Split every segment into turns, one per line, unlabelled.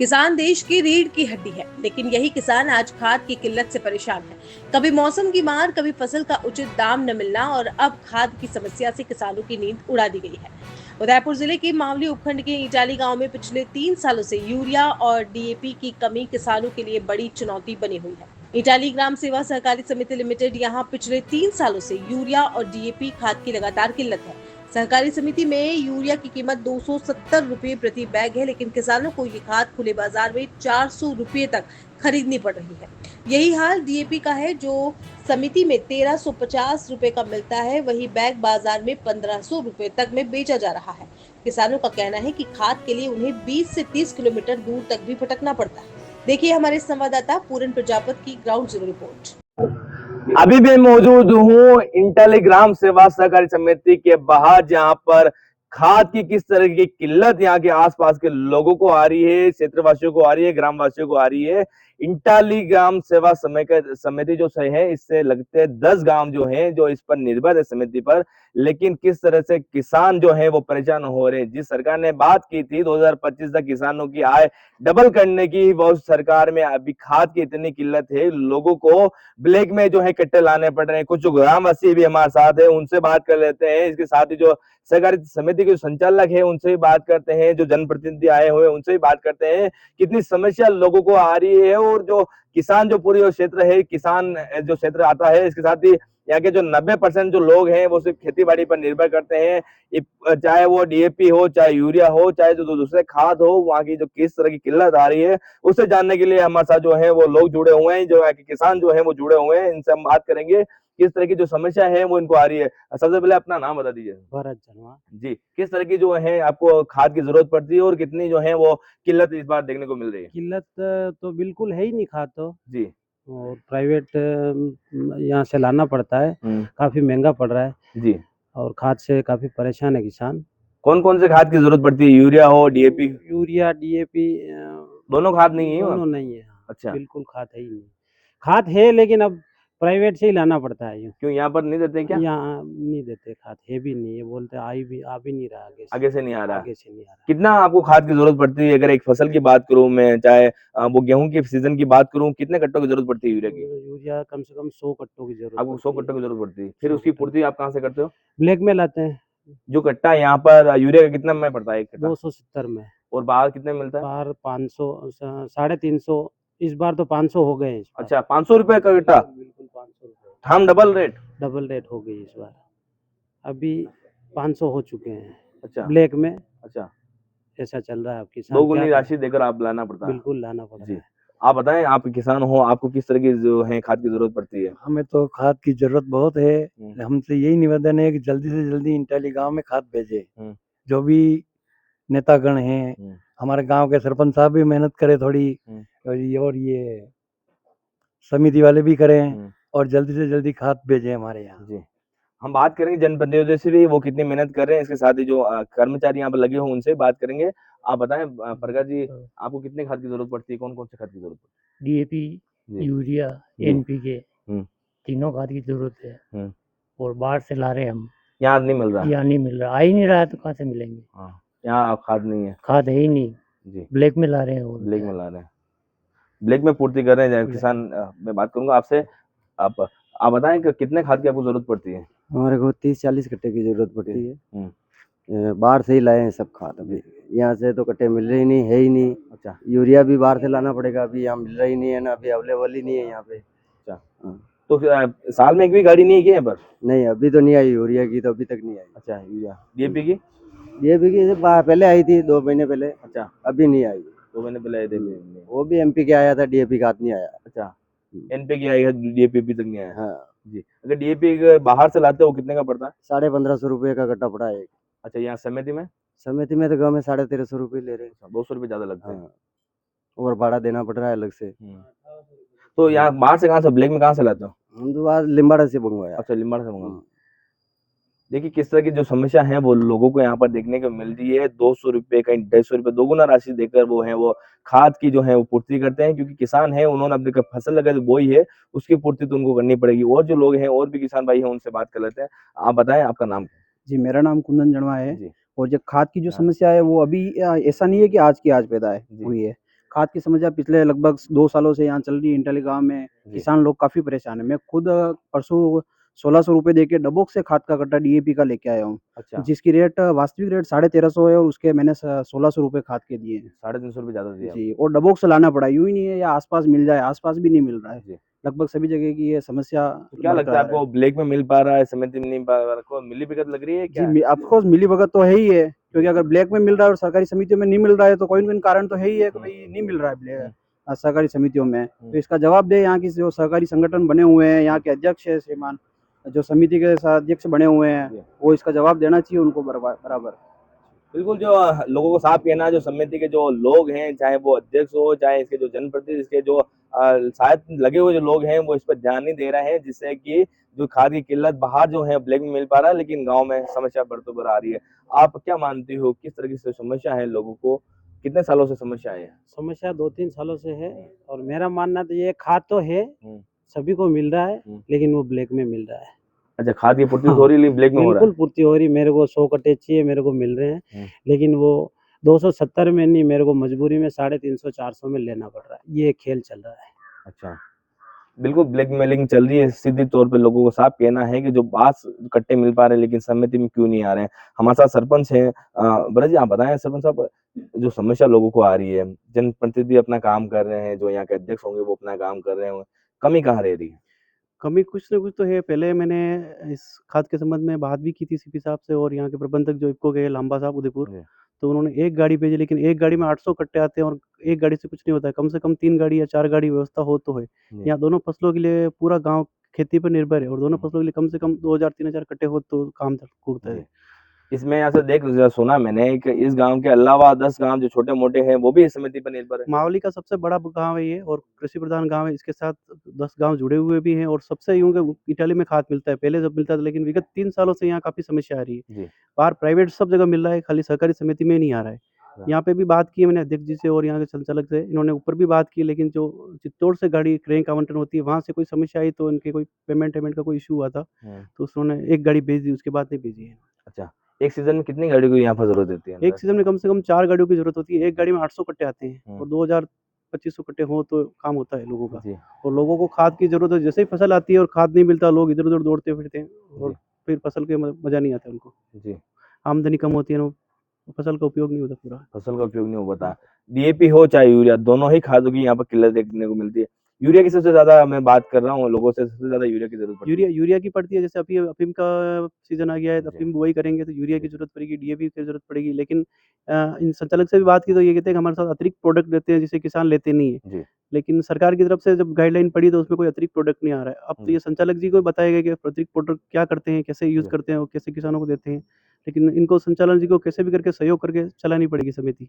किसान देश की रीढ़ की हड्डी है, लेकिन यही किसान आज खाद की किल्लत से परेशान है। कभी मौसम की मार, कभी फसल का उचित दाम न मिलना और अब खाद की समस्या से किसानों की नींद उड़ा दी गई है। उदयपुर जिले के मावली उपखंड के इटाली गांव में पिछले 3 सालों से यूरिया और डीएपी की कमी किसानों के लिए बड़ी चुनौती बनी हुई है। इटाली ग्राम सेवा सहकारी समिति लिमिटेड यहाँ पिछले 3 सालों से यूरिया और डीएपी खाद की लगातार किल्लत है। सहकारी समिति में यूरिया की कीमत 270 रुपए प्रति बैग है, लेकिन किसानों को ये खाद खुले बाजार में 400 रुपए तक खरीदनी पड़ रही है। यही हाल डीएपी का है, जो समिति में 1350 रुपए का मिलता है, वही बैग बाजार में 1500 रुपए तक में बेचा जा रहा है। किसानों का कहना है कि खाद के लिए उन्हें 20 से 30 किलोमीटर दूर तक भी भटकना पड़ता है। देखिए हमारे संवाददाता पूरन प्रजापत की ग्राउंड जीरो रिपोर्ट।
अभी मैं मौजूद हूँ इंटेली ग्राम सेवा सहकारी समिति के बाहर, जहां पर खाद की किस तरह की किल्लत यहाँ के आसपास के लोगों को आ रही है, क्षेत्रवासियों को आ रही है, ग्रामवासियों को आ रही है। इंटाली ग्राम सेवा समिति जो है, इससे लगते 10 गांव जो हैं जो इस पर निर्भर है समिति पर। लेकिन किस तरह से किसान जो है वो परेशान हो रहे हैं। जिस सरकार ने बात की थी 2025 तक किसानों की आय डबल करने की, वो सरकार में अभी खाद की इतनी किल्लत है, लोगों को ब्लैक में जो है कट्टे लाने पड़ रहे हैं। कुछ ग्रामवासी भी हमारे साथ है, उनसे बात कर लेते हैं। इसके साथ ही जो सहकारी समिति के संचालक है उनसे भी बात करते हैं, जो जनप्रतिनिधि आए हुए उनसे भी बात करते हैं, कितनी समस्या लोगों को आ रही है। और जो किसान जो पूरी क्षेत्र है, किसान जो क्षेत्र आता है, इसके साथ ही यहाँ के जो 90% जो लोग हैं वो सिर्फ खेती बाड़ी पर निर्भर करते हैं। चाहे वो डीएपी हो, चाहे यूरिया हो, चाहे जो दूसरे खाद हो, वहाँ की जो किस तरह की किल्लत आ रही है उसे जानने के लिए हमारे साथ जो है वो लोग जुड़े हुए हैं, जो किसान जो है वो जुड़े हुए हैं। इनसे हम बात करेंगे किस तरह की जो समस्या है वो इनको आ रही है। सबसे पहले अपना नाम बता दीजिए।
भरत शर्मा।
जी, किस तरह की जो है आपको खाद की जरूरत पड़ती है और कितनी जो है वो किल्लत इस बार देखने को मिल रही है?
किल्लत तो बिल्कुल है ही नहीं खाद तो,
जी।
और प्राइवेट यहाँ से लाना पड़ता है, काफी महंगा पड़ रहा है
जी।
और खाद से काफी परेशान है किसान।
कौन कौन से खाद की जरूरत पड़ती है? यूरिया हो, डीएपी?
यूरिया डीएपी
दोनों खाद नहीं है?
दोनों नहीं है।
अच्छा।
बिल्कुल खाद है ही नहीं। खाद है लेकिन अब प्राइवेट से ही लाना पड़ता है। यूँ
क्यों यहाँ पर नहीं देते क्या?
यहाँ नहीं देते, खाद है भी नहीं है, बोलते आ भी नहीं रहा
आगे से नहीं आ रहा?
आगे से नहीं आ रहा।
कितना आपको खाद की जरूरत पड़ती है? अगर एक फसल की बात करूं मैं, चाहे वो गेहूं की सीजन की बात करूं, कितने कट्टों की जरूरत पड़ती है यूरिया की?
यूरिया कम से कम 100 कट्टों की जरूरत
आपको 100 कट्टों की जरूरत पड़ती है। फिर उसकी पूर्ति आप कहाँ से करते हो?
ब्लैक में लाते हैं।
जो कट्टा यहाँ पर यूरिया का कितना में पड़ता है? एक कट्टा
270 में।
और बाहर कितने में मिलता है?
बाहर 500 350। इस बार तो 500 हो गए।
अच्छा, 500 रुपए का कट्टा?
बिल्कुल 500 रुपए।
हम डबल रेट
हो गई इस बार। अभी 500 हो चुके हैं।
अच्छा।
ब्लैक में
अच्छा,
ऐसा चल रहा है। आपकी
दोगुनी राशि देकर आप लाना पड़ता है?
बिल्कुल लाना पड़ता
जी।
है।
आप बताएं, आप किसान हो, आपको किस तरह की जो है खाद की जरूरत पड़ती है?
हमें तो खाद की जरूरत बहुत है। हमसे यही निवेदन है कि जल्दी से जल्दी इंटाली गांव में खाद भेजे। जो भी नेतागण हैं, हमारे गांव के सरपंच साहब भी मेहनत करें थोड़ी, और ये समिति वाले भी करें, और जल्दी से जल्दी खाद भेजे हमारे यहाँ।
जी। हम बात करेंगे जनप्रतिनिधियों से भी, वो कितनी मेहनत कर रहे हैं। इसके साथ ही जो कर्मचारी यहाँ पर लगे हुए उनसे बात करेंगे। आप बताएं प्रकाश जी, आपको कितने खाद की जरूरत पड़ती है? कौन कौन से खाद की जरूरत पड़ती है?
डीएपी, यूरिया, एनपीके, तीनों खाद की जरूरत है। और बाहर से ला रहे हैं हम।
यहाँ नहीं मिल रहा?
यहाँ नहीं मिल रहा, आ ही नहीं रहा है तो कहाँ से मिलेंगे?
यहाँ खाद नहीं है?
खाद है ही नहीं
जी।
ब्लैक में ला रहे हैं। और
ब्लैक में ला रहे हैं, ब्लैक में पूर्ति कर रहे हैं किसान। मैं बात करूंगा आपसे। आप बताएं कि कितने खाद की आपको जरूरत पड़ती है?
हमारे को 30-40 कट्टे की जरूरत पड़ती है। बाहर से ही लाए हैं सब खाद। अभी यहाँ से तो कट्टे मिल रहे ही नहीं, है ही नहीं।
अच्छा।
यूरिया भी बाहर से लाना पड़ेगा, अभी यहाँ मिल रहा ही नहीं है ना, अभी अवेलेबल ही नहीं है यहाँ पे।
अच्छा। तो साल में एक भी गाड़ी नहीं है क्या यहाँ पर?
नहीं, अभी तो नहीं आई यूरिया की, तो अभी तक नहीं आई।
अच्छा, यूरिया। डीएपी की?
डीएपी की पहले आई थी 2 महीने पहले।
अच्छा।
अभी नहीं आई।
2 महीने पहले आए थे?
वो भी एमपी के आया था, डीएपी का नहीं आया।
अच्छा, एनपी की आएगा, डीएपी भी तक नहीं आया।
हाँ
जी। अगर डीएपी बाहर से लाते हो कितने का पड़ता है?
1550 रुपये का कट्टा पड़ा है।
अच्छा, यहाँ समिति में?
समिति में तो गाँव में 1350 रुपये ले रहे हैं।
200 रुपये ज्यादा लगते हैं।
हाँ, और भाड़ा देना पड़ रहा है अलग से।
तो यहाँ बाहर से कहाँ से, ब्लैक में कहाँ से लाते हो?
हम तो आज लिम्बाड़ा से मंगवाया।
अच्छा, लिम्बाड़ा से मंगवाया। देखिए किस तरह की जो समस्या है वो लोगों को यहाँ पर देखने को मिल रही है। 200 रुपये, कहीं 150 रुपये, दोगुना राशि देकर वो है वो खाद की जो है वो पूर्ति करते हैं। क्योंकि किसान है, उन्होंने अपनी फसल लगा जो बोई है उसकी पूर्ति तो उनको करनी पड़ेगी। और जो लोग हैं और भी किसान भाई हैं, उनसे बात कर लेते हैं। आप बताएं, आपका नाम?
जी, मेरा नाम कुंदन जड़वा है।
जी।
और जो खाद की जो समस्या है वो अभी ऐसा नहीं है कि आज की आज पैदा हुई है।
खाद की समस्या पिछले लगभग 2 सालों से यहाँ चल रही है इंटाली गाँव में।
जी।
किसान लोग काफ़ी परेशान हैं। मैं खुद परसों 1600 रुपए देके डबोक से खाद का कट्टा डीएपी का लेके आया हूँ।
अच्छा,
जिसकी रेट वास्तविक रेट 1350 है और उसके मैंने 1600 रुपए खाद के दिए हैं।
350 रुपए ज्यादा दिया
जी, और डबोक से लाना पड़ा। यूँ ही नहीं है या आस-पास मिल जाए, आस-पास भी नहीं मिल रहा है।
जी।
लगभग सभी जगह की ये समस्या
तो क्या लगता है
बरकरार है।
आपको, ब्लैक में मिल पा रहा है, समिति में नहीं पा रहा, आपको मिलीभगत लग रही है
जी,
क्या?
ऑफ कोर्स मिलीभगत तो है ही है, क्योंकि अगर ब्लैक में मिल रहा है और सरकारी समितियों में नहीं मिल रहा है तो कोई न कोई कारण तो है ही है कि भाई नहीं मिल रहा है सरकारी समितियों में। तो इसका जवाब दे यहाँ की जो सहकारी संगठन बने हुए हैं, यहाँ के अध्यक्ष है श्रीमान, जो समिति के अध्यक्ष बने हुए हैं, वो इसका जवाब देना चाहिए उनको बराबर।
बिल्कुल, जो लोगों को साफ कहना है, जो समिति के जो लोग हैं, चाहे वो अध्यक्ष हो, चाहे इसके जो जनप्रतिनिधि, इसके जो शायद लगे हुए जो लोग हैं, वो इस पर ध्यान नहीं दे रहे हैं, जिससे कि जो खाद की किल्लत बाहर जो है ब्लैक में मिल पा रहा है, लेकिन गाँव में समस्या बढ़ते बढ़ आ रही है। आप क्या मानती हो, किस तरह की समस्या है लोगों को, कितने सालों से समस्या है?
समस्या 2-3 सालों से है और मेरा मानना तो ये खाद तो है, सभी को मिल रहा है, लेकिन वो ब्लैक में मिल रहा है।
अच्छा, खाद की पूर्ति
हाँ,
हो रही है, ब्लैक में हो रहा
बिल्कुल
है?
पूर्ति हो रही। मेरे को 100 कट्टे चाहिए, मेरे को मिल रहे हैं, लेकिन वो 270 में नहीं, मेरे को मजबूरी में 350-400 में लेना पड़ रहा है। ये खेल चल रहा है।
अच्छा, बिल्कुल ब्लैकमेलिंग चल रही है। सीधे तौर पे लोगों को साफ कहना है कि जो बांस कट्टे मिल पा रहे हैं, लेकिन समिति में क्यों नहीं आ रहे हैं। हमारे साथ सरपंच हैं, भरत जी आप बताएं सरपंच साहब, जो समस्या लोगों को आ रही है, जनप्रतिनिधि अपना काम कर रहे हैं, जो यहाँ के अध्यक्ष होंगे वो अपना काम कर रहे होंगे, कमी कहाँ रह रही है?
कमी कुछ न कुछ तो है। पहले मैंने इस खाद के संबंध में बात भी की थी सीपी साहब से और यहाँ के प्रबंधक जो इफ़को के लांबा साहब उदयपुर,
जी।
तो उन्होंने एक गाड़ी भेजी, लेकिन एक गाड़ी में 800 कट्टे आते हैं और एक गाड़ी से कुछ नहीं होता है। कम से कम 3 गाड़ी या 4 गाड़ी व्यवस्था हो तो है।
जी।
यहाँ दोनों फसलों के लिए पूरा गाँव खेती पर निर्भर है और दोनों फसलों के लिए कम से कम 2000-3000 कट्टे हो तो काम चलता
जी।
है।
इसमें ऐसा सुना मैंने कि इस गांव के अलावा 10 गांव जो छोटे मोटे हैं वो भी इस समिति पर निर्भर है।
मावली का सबसे बड़ा गाँव है ये और कृषि प्रधान गाँव है। इसके साथ 10 गाँव जुड़े हुए भी हैं और सबसे यूँ कि इटाली में खाद मिलता है। पहले जब मिलता था, लेकिन विगत 3 सालों से यहाँ काफ़ी समस्या आ रही है।
जी।
बाहर प्राइवेट सब जगह मिल रहा है, खाली सहकारी समिति में नहीं आ रहा है। यहाँ पे भी बात की है मैंने अध्यक्ष जी से और यहाँ के संचालक से, इन्होंने ऊपर भी बात की, लेकिन जो चित्तौड़ से गाड़ी क्रैंक आवंटन होती है, वहाँ से कोई समस्या आई तो इनके कोई पेमेंट का कोई इश्यू हुआ था, तो उन्होंने 1 गाड़ी भेज दी, उसके बाद नहीं भेजी है।
अच्छा, एक सीजन में कितनी गाड़ी को यहाँ पर जरूरत होती है?
एक सीज़न में कम से कम 4 गाड़ियों की ज़रूरत होती है। एक गाड़ी में 800 कट्टे आते हैं और 2000-2500 कट्टे हों तो काम होता है लोगों का।
जी।
और लोगों को खाद की ज़रूरत है, जैसे ही फसल आती है और खाद नहीं मिलता, लोग इधर-उधर दौड़ते फिरते हैं और फिर फसल के मज़ा नहीं आता उनको।
जी।
आमदनी कम होती है, फसल का उपयोग नहीं होता पूरा।
फसल का उपयोग नहीं हो पाता। डीएपी हो चाहे यूरिया, दोनों ही खादों की यहाँ पर किल्लत देखने को मिलती है। यूरिया की सबसे ज्यादा मैं बात कर रहा हूँ, लोगों से सबसे ज्यादा यूरिया की जरूरत पड़ती है।
यूरिया की पड़ती है, जैसे अभी अफ़ीम का सीज़न आ गया है, तो
जी।
अफ़ीम बुआई करेंगे तो यूरिया की ज़रूरत पड़ेगी, डीएपी की ज़रूरत पड़ेगी। लेकिन इन संचालक से भी बात की तो ये कहते हैं कि हमारे साथ अतिरिक्त प्रोडक्ट देते हैं, जिसे किसान लेते नहीं है।
जी।
लेकिन सरकार की तरफ से जब गाइडलाइन पड़ी तो उसमें कोई अतिरिक्त प्रोडक्ट नहीं आ रहा है। अब तो ये संचालक जी को बताया गया कि अतिरिक्त प्रोडक्ट क्या करते हैं, कैसे यूज़
जी।
करते हैं और कैसे किसानों को देते हैं। लेकिन इनको संचालक जी को कैसे भी करके सहयोग करके चलानी पड़ेगी समिति।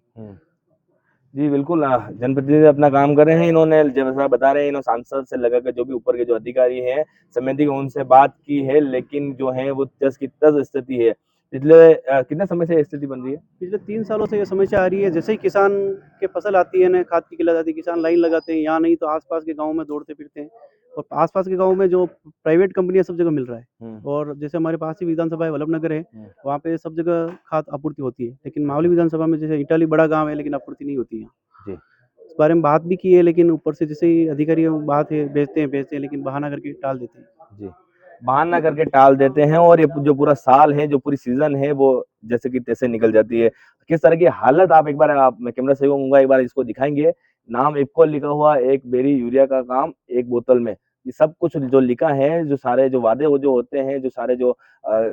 जी, बिल्कुल, जनप्रतिनिधि अपना काम कर रहे हैं। इन्होंने जैसा बता रहे हैं, इन्होंने सांसद से लगा के जो भी ऊपर के जो अधिकारी हैं समिति के, उनसे बात की है, लेकिन जो है वो तस की तस स्थिति है। पिछले कितने समय से ये स्थिति बन रही है?
पिछले 3 सालों से ये समस्या आ रही है। जैसे ही किसान के फसल आती है ना, खाद की किल्लत आती है, किसान लाइन लगाते हैं, यहाँ नहीं तो आस-पास के गाँव में दौड़ते फिरते हैं और आस-पास के गाँव में जो प्राइवेट कंपनियाँ सब जगह मिल रहा है। और जैसे हमारे पास ही विधानसभा है, वल्लभनगर है, वहाँ पे सब जगह खाद आपूर्ति होती है। लेकिन मावली विधानसभा में जैसे इटाली बड़ा गाँव है, लेकिन आपूर्ति नहीं होती है यहाँ।
जी।
इस बारे में बात भी की है, लेकिन ऊपर से जैसे ही अधिकारी बात है, भेजते हैं, लेकिन बहाना करके टाल देते हैं।
जी, बहाना करके टाल देते हैं और ये जो पूरा साल है, जो पूरी सीज़न है, वो जैसे कि तैसे निकल जाती है। किस तरह की हालत, आप एक बार, आप मैं कैमरा से कहूँगा, एक बार इसको दिखाएँगे? नाम इफ़को लिखा हुआ, 1 बेरी यूरिया का काम 1 बोतल में। ये सब कुछ जो लिखा है, जो सारे जो वादे वो जो होते हैं, जो सारे जो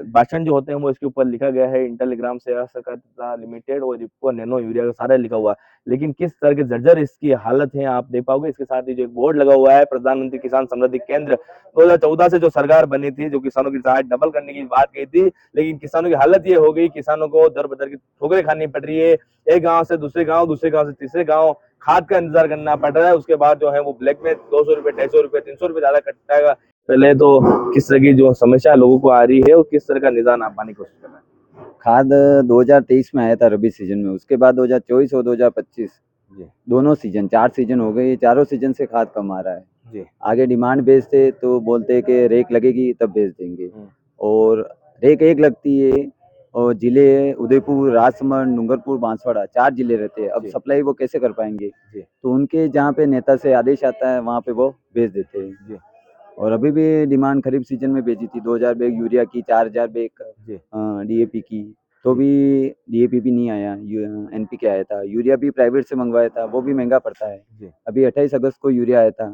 भाषण जो होते हैं, वो इसके ऊपर लिखा गया है। इंटेलीग्राम सेवा सहकारिता लिमिटेड और इफ़को नैनो यूरिया का सारा लिखा हुआ है। लेकिन किस तरह के जर्जर इसकी हालत है, आप देख पाओगे। इसके साथ ही जो एक बोर्ड लगा हुआ है, प्रधानमंत्री किसान समृद्धि केंद्र, 2014 से जो सरकार बनी थी, जो किसानों की सहायता डबल करने की बात कही थी, लेकिन किसानों की हालत ये हो गई, किसानों को दर-बदर की ठोकरें खानी पड़ रही है। एक गाँव से दूसरे गाँव, दूसरे गाँव से तीसरे गाँव खाद का इंतजार करना पड़ रहा है। उसके बाद जो है वो ब्लैक में 200 रुपए, 250 रुपए, 300 रुपए ज्यादा कटता है। पहले तो किस तरह की जो समस्या लोगों को आ रही है और किस तरह का निदान आप पाने की कोशिश कर रहे हैं?
खाद 2023 में आया था रबी सीजन में, उसके बाद 2024 और 2025
जी।
दोनों सीजन, 4 सीजन हो गए। ये चारों सीजन से खाद कम आ रहा है।
जी।
आगे डिमांड भेजते तो बोलते कि रेक लगेगी तब भेज देंगे, और रेक एक लगती है और जिले उदयपुर, राजसमंद, डूंगरपुर, बांसवाड़ा 4 जिले रहते हैं। अब
जी।
सप्लाई वो कैसे कर पाएंगे?
जी।
तो उनके जहाँ पे नेता से आदेश आता है वहाँ पे वो भेज देते हैं।
जी।
और अभी भी डिमांड खरीफ सीजन में भेजी थी 2000 बैग यूरिया की, 4000 बैग
जी।
डीएपी की, तो भी डीएपी भी नहीं आया, एनपीके आया था। यूरिया भी प्राइवेट से मंगवाया था, वो भी महंगा पड़ता है।
जी।
अभी 28 अगस्त को यूरिया आया था,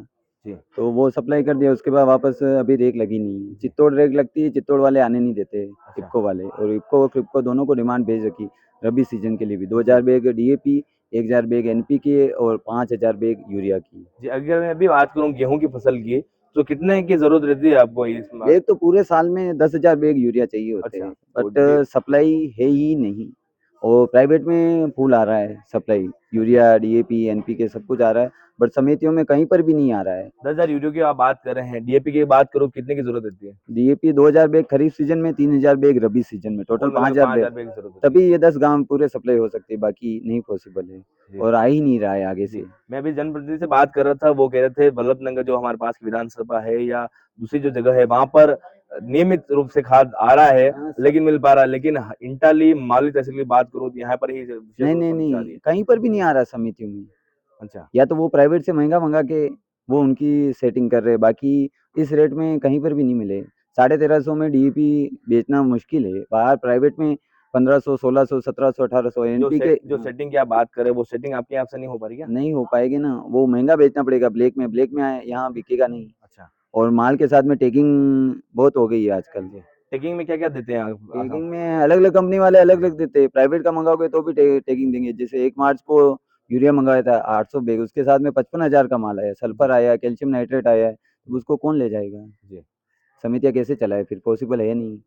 जी।
तो वो सप्लाई कर दिया। उसके बाद वापस अभी रेक लगी नहीं। चित्तौड़ रेक लगती है, चित्तौड़ वाले आने नहीं देते, इफ्को वाले। और इफ्को और क्रिप्को दोनों को डिमांड भेज रखी रबी सीजन के लिए भी। 2000 बैग डीएपी, 1000 बैग एनपीके और 5000 बैग यूरिया की।
जी, अगर मैं अभी बात करूँ गेहूं की फसल की, तो कितने की जरूरत रहती है आपको इस
बैग तो पूरे साल में 10,000 बैग यूरिया चाहिए होते
अच्छा,
हैं,
तो
बट सप्लाई है ही नहीं। और प्राइवेट में फुल आ रहा है सप्लाई, यूरिया, डीएपी, एनपीके सब कुछ आ रहा है, बट समितियों में कहीं पर भी नहीं आ रहा है।
10,000 यूरिया की आप बात कर रहे हैं, डीएपी की बात करो कितने की जरूरत रहती है?
डीएपी 2000 बैग खरीफ सीजन में, 3000 बैग रबी सीजन में, टोटल
कुल मिलाकर
5000
5,000
बैग।
बैग की जरूरत होती है।
तभी ये 10 गांव पूरे सप्लाई हो सकती है, बाकी नहीं पॉसिबल है
जी।
और आ ही नहीं रहा है आगे
जी,
से।
मैं अभी जनप्रतिनिधि से बात कर रहा था, वो कह रहे थे बल्लभनगर जो हमारे पास की विधानसभा है या दूसरी जो जगह है वहां पर नियमित रूप से खाद आ रहा है, लेकिन मिल पा रहा है। लेकिन इंटाली माली तहसील की बात करो तो यहाँ पर ही विशेष
नहीं
रूप से
नहीं
समस्या आ रही
नहीं,
है।
कहीं पर भी नहीं आ रहा समितियों में।
अच्छा।
या तो वो प्राइवेट से महंगा मंगा के वो उनकी सेटिंग कर रहे हैं, बाकी इस रेट में कहीं पर भी नहीं मिले। 1350 में डीएपी बेचना मुश्किल है, बाहर प्राइवेट में 1500, 1600, 1700, 1800 एनपीके।
जो सेटिंग की आप बात कर रहे हैं, वो सेटिंग आपके यहाँ से नहीं हो पा रही क्या?
नहीं हो पाएगी ना, वो महंगा बेचना पड़ेगा ब्लैक में। ब्लैक में यहाँ बिकेगा नहीं।
अच्छा।
और माल के साथ में टैगिंग बहुत हो गई है आजकल।
टैगिंग में क्या क्या देते हैं आप?
टैगिंग में अलग अलग कंपनी वाले अलग अलग देते हैं। प्राइवेट का मंगाओगे तो भी टैगिंग देंगे। जैसे 1 मार्च को यूरिया मंगाया था 800 बैग, उसके साथ में 55,000 का माल आया, सल्फर आया, कैल्शियम नाइट्रेट आया, तो उसको कौन ले जाएगा?
जी।
समितियाँ कैसे चलाए? फिर पॉसिबल है नहीं।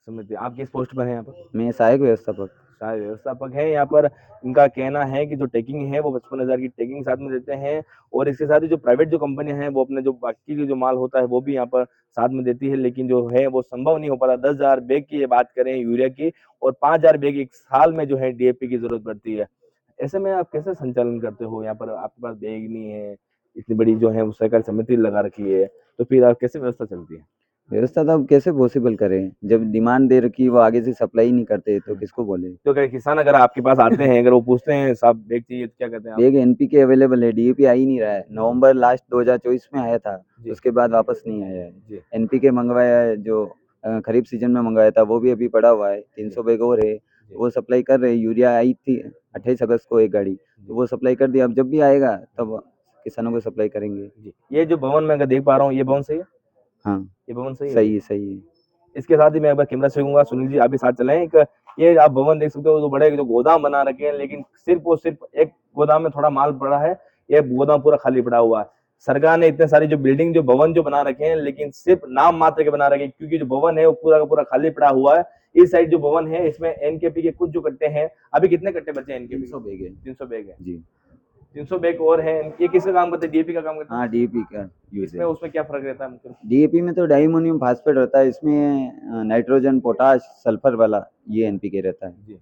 समझते आप किस पोस्ट पर हैं यहाँ पर?
मैं सहायक व्यवस्थापक।
सहायक व्यवस्थापक है यहाँ पर। इनका कहना है कि जो टैगिंग है वो 55,000 की टैगिंग साथ में देते हैं, और इसके साथ ही जो प्राइवेट जो कंपनियां हैं वो अपने जो बाकी जो माल होता है वो भी यहाँ पर साथ में देती है, लेकिन जो है वो संभव नहीं हो पाता। 10,000 बैग की ये बात करें यूरिया की, और 5,000 बैग एक साल में जो है डीएपी की जरूरत पड़ती है। ऐसे में आप कैसे संचालन करते हो? यहाँ पर आपके पास बैग नहीं है, इतनी बड़ी जो है वो सहकारी समिति लगा रखी है, तो फिर आप कैसे व्यवस्था चलती है?
व्यवस्था तो अब कैसे पॉसिबल करें? जब डिमांड दे रखी वो आगे से सप्लाई नहीं करते तो किसको बोले?
तो अगर किसान अगर आपके पास आते हैं, अगर वो पूछते हैं साहब बैग चाहिए, तो क्या कहते हैं आप?
बैग एनपीके अवेलेबल है, डीएपी आ ही नहीं रहा है। नवंबर लास्ट 2024 में आया था,
जी।
उसके बाद वापस नहीं आया
जी।
है। एनपीके मंगवाया है जो खरीफ सीजन में मंगवाया था, वो भी अभी पड़ा हुआ है। 300 बैग और है, वो सप्लाई कर रहे हैं। यूरिया आई थी 28 अगस्त को एक गाड़ी, तो वो सप्लाई कर दिया। अब जब भी आएगा तब किसानों को सप्लाई करेंगे।
जी। ये जो भवन मैं अगर देख पा रहा हूँ, ये भवन सही है?
हाँ,
ये भवन सही है?
सही है, सही है।
इसके साथ ही मैं एक बार कैमरा छूऊंगा, सुनील जी आप भी साथ चलें। एक ये आप भवन देख सकते हो, जो बड़े जो गोदाम बना रखे हैं, लेकिन सिर्फ और सिर्फ एक गोदाम में थोड़ा माल पड़ा है, ये गोदाम पूरा खाली पड़ा हुआ है। सरकार ने इतने सारी जो बिल्डिंग जो भवन जो बना रखे हैं, लेकिन सिर्फ नाम मात्र के बना रखे हैं, क्योंकि जो भवन है वो पूरा का पूरा खाली पड़ा हुआ है। इस साइड जो भवन है इसमें एनकेपी के कुछ जो कट्टे हैं, अभी कितने कट्टे बचे हैं एनकेपी?
300 बैग है
300 बैग है
जी।
300 बैग और है। ये किसका काम करते हैं? डीएपी का काम करते हैं?
हाँ, डीएपी का यूज
इसमें
है।
उसमें क्या फर्क रहता है मतलब?
डीएपी में तो डाइमोनियम फास्फेट रहता है, इसमें नाइट्रोजन, पोटाश, सल्फर वाला ये एनपीके रहता है।
जी।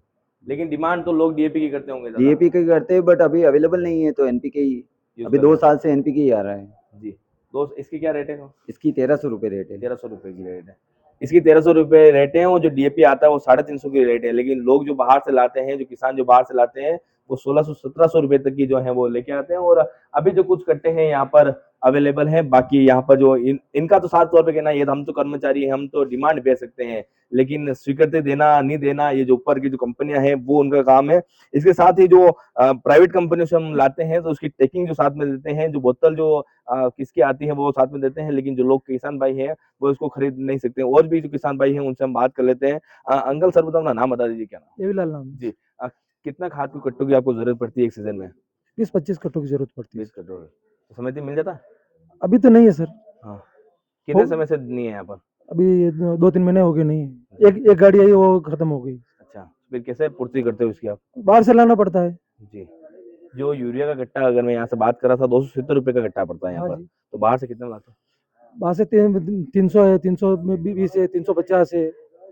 लेकिन डिमांड तो लोग डीएपी की करते होंगे ज्यादा।
डीएपी के करते हैं, बट अभी अवेलेबल नहीं है तो एनपीके ही।
यूज
अभी
कर
2
रहे हैं।
साल से एनपीके ही आ रहा है।
जी। दोस्त इसकी क्या रेट है?
इसकी 1300 रुपये रेट है।
1300 रुपए की रेट है इसकी। 1300 रुपए रेट है, और जो डीएपी आता है वो 350 की रेट है। लेकिन लोग जो बाहर से लाते हैं, जो किसान जो बाहर से लाते हैं, वो 1600-1700 रुपए तक की जो है वो लेके आते हैं। और अभी जो कुछ कट्टे हैं यहाँ पर अवेलेबल हैं। बाकी यहाँ पर जो इनका तो साफ तौर पे कहना ये हम तो कर्मचारी हैं, हम तो डिमांड भेज सकते हैं, लेकिन स्वीकृति देना नहीं देना ये जो ऊपर की जो कंपनियां हैं वो उनका काम है। इसके साथ ही जो प्राइवेट कंपनियों से हम लाते हैं तो उसकी टैगिंग जो साथ में देते हैं, जो बोतल जो किसकी आती है वो साथ में देते हैं, लेकिन जो लोग किसान भाई हैं वो इसको खरीद नहीं सकते। और भी जो किसान भाई हैं उनसे हम बात कर लेते हैं। अंकल सर्वप्रथम अपना नाम बता दीजिए, क्या नाम?
देवीलाल नाम।
जी। कितना खाद की कट्टों की आपको जरूरत पड़ती है एक सीजन में?
20-25 कट्टों की जरूरत पड़ती है।
20 कट्टों तो समिति मिल जाता है?
अभी तो नहीं है सर,
हाँ। कितने समय से नहीं है यहाँ पर?
अभी 2-3 महीने हो गए नहीं है। एक गाड़ी आई वो खत्म हो गई।
अच्छा, फिर कैसे पूर्ति करते हो इसकी आप?
बाहर से लाना पड़ता है।
जी। जो यूरिया का गट्टा अगर मैं यहाँ से बात कर रहा था 270 रुपए का गट्टा पड़ता है यहाँ
हाँ
पर,
जी।
तो बाहर से कितना लाते हो?
बाहर से 300 है, 320 है, 350 है,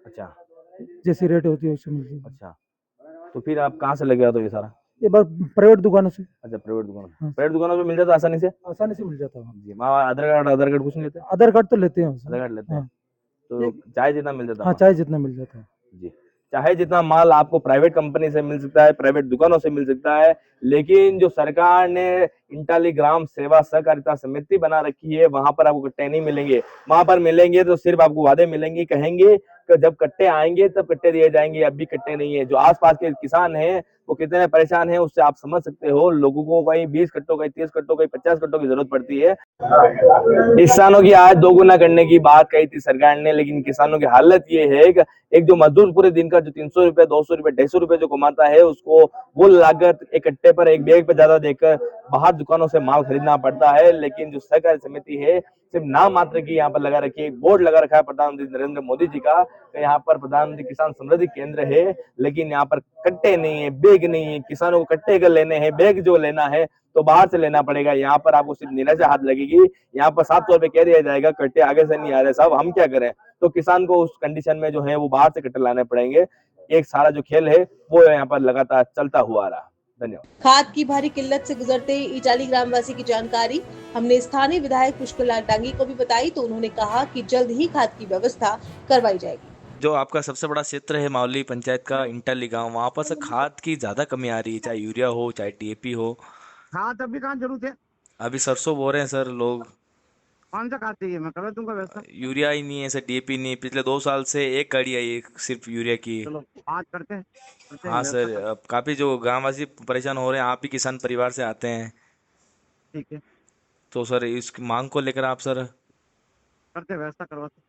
अच्छा।
जैसी रेट होती है उससे मिलती है।
अच्छा, तो फिर आप कहाँ से लेके आते हो ये सारा?
ये बार प्राइवेट दुकानों से
अच्छा, प्राइवेट दुकान।
हाँ।
प्राइवेट दुकानों पे मिल जाता है आसानी से?
आसानी से मिल जाता है।
जी। वहाँ आधार कार्ड कुछ नहीं लेते?
आधार कार्ड तो लेते हैं उससे।
आधार कार्ड लेते हैं,
हाँ।
तो चाय जितना मिल जाता है
हाँ,
वहाँ?
चाहे जितना मिल जाता है।
जी। चाहे जितना माल आपको प्राइवेट कंपनी से मिल सकता है, प्राइवेट दुकानों से मिल सकता है, लेकिन जो सरकार ने इंटाली ग्राम सेवा सहकारिता समिति बना रखी है, वहां पर आपको कट्टे नहीं मिलेंगे। वहां पर मिलेंगे तो सिर्फ आपको वादे मिलेंगे, कहेंगे कि जब कट्टे आएंगे तब कट्टे दिए जाएंगे, अब भी कट्टे नहीं है। जो आसपास के किसान हैं वो कितने परेशान हैं उससे आप समझ सकते हो। लोगों को कहीं 20 कट्टों, कहीं 30 कट्टों, कहीं 50 कट्टों की जरूरत पड़ती है। किसानों की आय दोगुना करने की बात कही थी सरकार ने, लेकिन किसानों की हालत ये है कि एक जो मजदूर पूरे दिन का जो 300 रुपए, 200 रुपए, 250 रुपए जो कमाता है, उसको वो लागत एक कट्टे पर, एक बैग पर ज्यादा देकर बाहर दुकानों से माल खरीदना पड़ता है। लेकिन जो सहकारी समिति है सिर्फ नाम मात्र की यहाँ पर लगा रखी है, एक बोर्ड लगा रखा है प्रधानमंत्री नरेंद्र मोदी जी का, यहाँ पर प्रधानमंत्री किसान समृद्धि केंद्र है, लेकिन यहाँ पर कट्टे नहीं है, बैग नहीं है। किसानों को कट्टे अगर लेने हैं, बैग जो लेना है तो बाहर से लेना पड़ेगा। यहाँ पर आपको सिर्फ निराशा हाथ लगेगी। यहाँ पर 700 रुपए कह दिया जाएगा, कट्टे आगे से नहीं आ रहे साहब, हम क्या करें। तो किसान को उस कंडीशन में जो है वो बाहर से कट्टे लाने पड़ेंगे। एक सारा जो खेल है वो यहाँ पर लगातार चलता हुआ रहा। धन्यवाद।
खाद की भारी किल्लत से गुजरते इटाली ग्रामवासी की जानकारी हमने स्थानीय विधायक पुष्कर लाल डांगी को भी बताई, तो उन्होंने कहा कि जल्द ही खाद की व्यवस्था करवाई जाएगी।
जो आपका सबसे बड़ा क्षेत्र है मावली पंचायत का इंटाली गांव, वहाँ पर से खाद की ज्यादा कमी आ रही है, चाहे यूरिया हो चाहे डीएपी हो।
खाद अभी कहाँ जरूरत है?
अभी सरसों बो रहे हैं सर लोग।
कौन सा खाद चाहिए? मैं करवा दूंगा व्यवस्था।
यूरिया ही नहीं है सर, डीएपी नहीं। पिछले 2 साल से एक गाड़ी आई है सिर्फ यूरिया की।
चलो आज करते हैं
हाँ
व्यवस्था
सर, अब काफी जो ग्रामवासी परेशान हो रहे हैं, आप ही किसान परिवार से आते हैं,
ठीक है,
तो सर इस मांग को लेकर आप सर
करते हैं, व्यवस्था करवाते हैं।